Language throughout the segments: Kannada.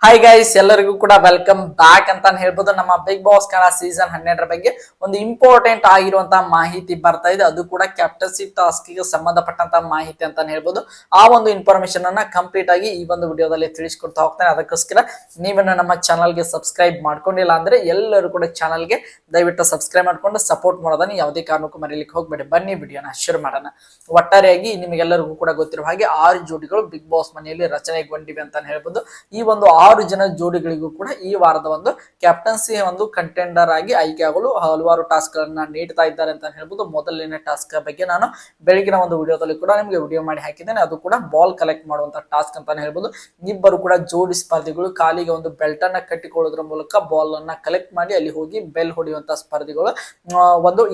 ಹಾಯ್ ಗೈಸ್, ಎಲ್ಲರಿಗೂ ಕೂಡ ವೆಲ್ಕಮ್ ಬ್ಯಾಕ್ ಅಂತಾನೆ ಹೇಳ್ಬೋದು. ನಮ್ಮ ಬಿಗ್ ಬಾಸ್ ಕನ್ನಡ ಸೀಸನ್ 12 ಬಗ್ಗೆ ಒಂದು ಇಂಪಾರ್ಟೆಂಟ್ ಆಗಿರುವಂತಹ ಮಾಹಿತಿ ಬರ್ತಾ ಇದೆ. ಅದು ಕೂಡ ಕ್ಯಾಪ್ಟನ್ಸಿ ಟಾಸ್ಕ್ ಗೆ ಸಂಬಂಧಪಟ್ಟಂತ ಮಾಹಿತಿ ಅಂತಾನೆ ಹೇಳ್ಬೋದು. ಆ ಒಂದು ಇನ್ಫಾರ್ಮೇಶನ್ ಅನ್ನ ಕಂಪ್ಲೀಟ್ ಆಗಿ ಈ ಒಂದು ವಿಡಿಯೋದಲ್ಲಿ ತಿಳಿಸ್ಕೊಡ್ತಾ ಹೋಗ್ತಾನೆ. ಅದಕ್ಕೋಸ್ಕರ ನೀವನ್ನ ನಮ್ಮ ಚಾನಲ್ ಗೆ ಸಬ್ಸ್ಕ್ರೈಬ್ ಮಾಡ್ಕೊಂಡಿಲ್ಲ ಅಂದ್ರೆ ಎಲ್ಲರೂ ಕೂಡ ಚಾನಲ್ ಗೆ ದಯವಿಟ್ಟು ಸಬ್ಸ್ಕ್ರೈಬ್ ಮಾಡ್ಕೊಂಡು ಸಪೋರ್ಟ್ ಮಾಡೋದನ್ನ ಯಾವುದೇ ಕಾರಣಕ್ಕೂ ಮರೀಲಿಕ್ಕೆ ಹೋಗ್ಬೇಡಿ. ಬನ್ನಿ ವಿಡಿಯೋನ ಶುರು ಮಾಡೋಣ. ಒಟ್ಟಾರೆಯಾಗಿ ನಿಮಗೆಲ್ಲರಿಗೂ ಕೂಡ ಗೊತ್ತಿರುವ ಹಾಗೆ 6 ಜೋಡಿಗಳು ಬಿಗ್ ಬಾಸ್ ಮನೆಯಲ್ಲಿ ರಚನೆಗೊಂಡಿವೆ ಅಂತಾನೆ ಹೇಳ್ಬೋದು. ಈ ಒಂದು 6 ಜನ ಜೋಡಿಗಳಿಗೂ ಕೂಡ ಈ ವಾರದ ಒಂದು ಕ್ಯಾಪ್ಟನ್ಸಿ ಒಂದು ಕಂಟೆಂಡರ್ ಆಗಿ ಆಯ್ಕೆ ಆಗಲು ಹಲವಾರು ಟಾಸ್ಕ್ ಗಳನ್ನ ನೀಡ್ತಾ ಇದ್ದಾರೆ ಅಂತ ಹೇಳ್ಬೋದು. ಮೊದಲನೇ ಟಾಸ್ಕ್ ಬಗ್ಗೆ ನಾನು ಬೆಳಗಿನ ಒಂದು ವಿಡಿಯೋದಲ್ಲಿ ಕೂಡ ನಿಮಗೆ ವಿಡಿಯೋ ಮಾಡಿ ಹಾಕಿದ್ದೇನೆ. ಅದು ಕೂಡ ಬಾಲ್ ಕಲೆಕ್ಟ್ ಮಾಡುವಂತ ಟಾಸ್ಕ್ ಅಂತಾನೆ ಹೇಳ್ಬೋದು. ಇಬ್ಬರು ಕೂಡ ಜೋಡಿ ಸ್ಪರ್ಧಿಗಳು ಕಾಲಿಗೆ ಒಂದು ಬೆಲ್ಟ್ ಅನ್ನ ಕಟ್ಟಿಕೊಳ್ಳೋದ್ರ ಮೂಲಕ ಬಾಲ್ ಅನ್ನ ಕಲೆಕ್ಟ್ ಮಾಡಿ ಅಲ್ಲಿ ಹೋಗಿ ಬೆಲ್ ಹೊಡೆಯುವಂತ ಸ್ಪರ್ಧಿಗಳು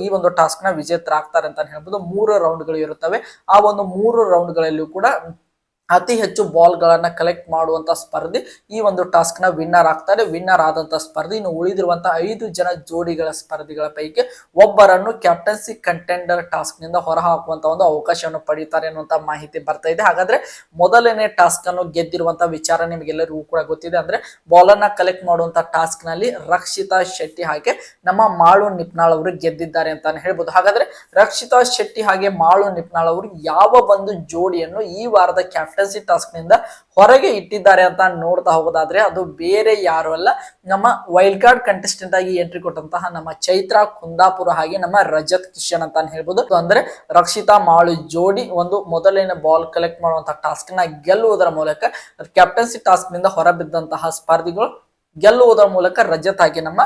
ಈ ಒಂದು ಟಾಸ್ಕ್ ನ ವಿಜೇತರಾಗ್ತಾರೆ ಅಂತ ಹೇಳ್ಬೋದು. 3 ರೌಂಡ್ ಗಳು ಇರುತ್ತವೆ. ಆ ಒಂದು 3 ರೌಂಡ್ ಗಳಲ್ಲೂ ಕೂಡ ಅತಿ ಹೆಚ್ಚು ಬಾಲ್ ಗಳನ್ನ ಕಲೆಕ್ಟ್ ಮಾಡುವಂತ ಸ್ಪರ್ಧಿ ಈ ಒಂದು ಟಾಸ್ಕ್ ನ ವಿನ್ನರ್ ಆಗ್ತಾರೆ. ವಿನ್ನರ್ ಆದಂತ ಸ್ಪರ್ಧಿ ಇನ್ನು ಉಳಿದಿರುವಂತಹ 5 ಜನ ಜೋಡಿಗಳ ಸ್ಪರ್ಧಿಗಳ ಪೈಕಿ ಒಬ್ಬರನ್ನು ಕ್ಯಾಪ್ಟನ್ಸಿ ಕಂಟೆಂಡರ್ ಟಾಸ್ಕ್ ನಿಂದ ಹೊರಹಾಕುವಂತ ಒಂದು ಅವಕಾಶವನ್ನು ಪಡೀತಾರೆ ಅನ್ನುವಂತ ಮಾಹಿತಿ ಬರ್ತಾ ಇದೆ. ಹಾಗಾದ್ರೆ ಮೊದಲನೇ ಟಾಸ್ಕ್ ಅನ್ನು ಗೆದ್ದಿರುವಂತಹ ವಿಚಾರ ನಿಮಗೆಲ್ಲರಿಗೂ ಕೂಡ ಗೊತ್ತಿದೆ. ಅಂದ್ರೆ ಬಾಲ್ ಅನ್ನ ಕಲೆಕ್ಟ್ ಮಾಡುವಂತ ಟಾಸ್ಕ್ ನಲ್ಲಿ ರಕ್ಷಿತಾ ಶೆಟ್ಟಿ ಹಾಗೆ ನಮ್ಮ ಮಾಳು ನಿಪ್ನಾಳ್ ಅವರು ಗೆದ್ದಿದ್ದಾರೆ ಅಂತಾನೆ ಹೇಳ್ಬೋದು. ಹಾಗಾದ್ರೆ ರಕ್ಷಿತಾ ಶೆಟ್ಟಿ ಹಾಗೆ ಮಾಳು ನಿಪ್ನಾಳ್ ಅವರು ಯಾವ ಒಂದು ಜೋಡಿಯನ್ನು ಈ ವಾರದ ಕ್ಯಾಪ್ಟನ್ಸಿ ಟಾಸ್ಕ್ ನಿಂದ ಹೊರಗೆ ಇಟ್ಟಿದ್ದಾರೆ ಅಂತ ನೋಡ್ತಾ ಹೋಗೋದಾದ್ರೆ ಅದು ಬೇರೆ ಯಾರು ಅಲ್ಲ, ನಮ್ಮ ವೈಲ್ಡ್ ಕಾರ್ಡ್ ಕಂಟೆಸ್ಟೆಂಟ್ ಆಗಿ ಎಂಟ್ರಿ ಕೊಟ್ಟಂತಹ ನಮ್ಮ ಚೈತ್ರಾ ಕುಂದಾಪುರ ಹಾಗೆ ನಮ್ಮ ರಜತ್ ಕಿಶನ್ ಅಂತ ಹೇಳ್ಬೋದು. ಅಂದ್ರೆ ರಕ್ಷಿತಾ ಮಾಳು ಜೋಡಿ ಒಂದು ಮೊದಲನೇ ಬಾಲ್ ಕಲೆಕ್ಟ್ ಮಾಡುವಂತಹ ಟಾಸ್ಕ್ ನ ಗೆಲ್ಲುವುದರ ಮೂಲಕ ಕ್ಯಾಪ್ಟನ್ಸಿ ಟಾಸ್ಕ್ ನಿಂದ ಹೊರಬಿದ್ದಂತಹ ಸ್ಪರ್ಧಿಗಳು ಗೆಲ್ಲುವುದರ ಮೂಲಕ ರಜತ್ ಆಗಿ ನಮ್ಮ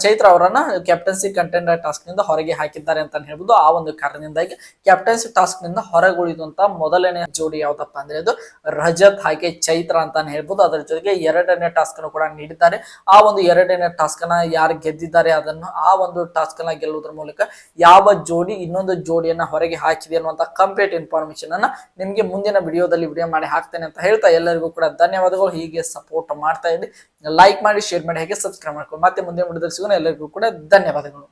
ಚೈತ್ರ ಅವರನ್ನ ಕ್ಯಾಪ್ಟನ್ಸಿ ಕಂಟೆಂಡರ್ ಟಾಸ್ಕ್ ನಿಂದ ಹೊರಗೆ ಹಾಕಿದ್ದಾರೆ ಅಂತ ಹೇಳ್ಬೋದು. ಆ ಒಂದು ಕಾರಣದಿಂದಾಗಿ ಕ್ಯಾಪ್ಟನ್ಸಿ ಟಾಸ್ಕ್ ನಿಂದ ಹೊರಗುಳಿದಂತ ಮೊದಲನೇ ಜೋಡಿ ಯಾವ್ದಪ್ಪ ಅಂದ್ರೆ ಅದು ರಜತ್ ಹಾಗೆ ಚೈತ್ರ ಅಂತಾನೆ ಹೇಳ್ಬೋದು. ಅದರ ಜೊತೆಗೆ 2ನೇ ಟಾಸ್ಕ್ ಅನ್ನು ಕೂಡ ನೀಡಿದ್ದಾರೆ. ಆ ಒಂದು 2ನೇ ಟಾಸ್ಕ್ ಅನ್ನ ಯಾರು ಗೆದ್ದಿದ್ದಾರೆ ಅದನ್ನು ಆ ಒಂದು ಟಾಸ್ಕ್ ಅನ್ನ ಗೆಲ್ಲುವುದರ ಮೂಲಕ ಯಾವ ಜೋಡಿ ಇನ್ನೊಂದು ಜೋಡಿಯನ್ನ ಹೊರಗೆ ಹಾಕಿದೆ ಅನ್ನುವಂತ ಕಂಪ್ಲೀಟ್ ಇನ್ಫಾರ್ಮೇಶನ್ ಅನ್ನ ನಿಮ್ಗೆ ಮುಂದಿನ ವಿಡಿಯೋದಲ್ಲಿ ವಿಡಿಯೋ ಮಾಡಿ ಹಾಕ್ತೇನೆ ಅಂತ ಹೇಳ್ತಾ ಎಲ್ಲರಿಗೂ ಕೂಡ ಧನ್ಯವಾದಗಳು. ಹೀಗೆ ಸಪೋರ್ಟ್ ಮಾಡ್ತಾ ಇರಿ, ಲೈಕ್ ಮಾಡಿ, ಶೇರ್ ಮಾಡಿ, ಹಾಗೆ ಸಬ್ಸ್ಕ್ರೈಬ್ ಮಾಡ್ಕೊಂಡು ಮತ್ತೆ ಮುಂದೆ ವಿಡಿಯೋದಲ್ಲಿ ಸಿಗೋಣ. ಎಲ್ಲರಿಗೂ ಕೂಡ ಧನ್ಯವಾದಗಳು.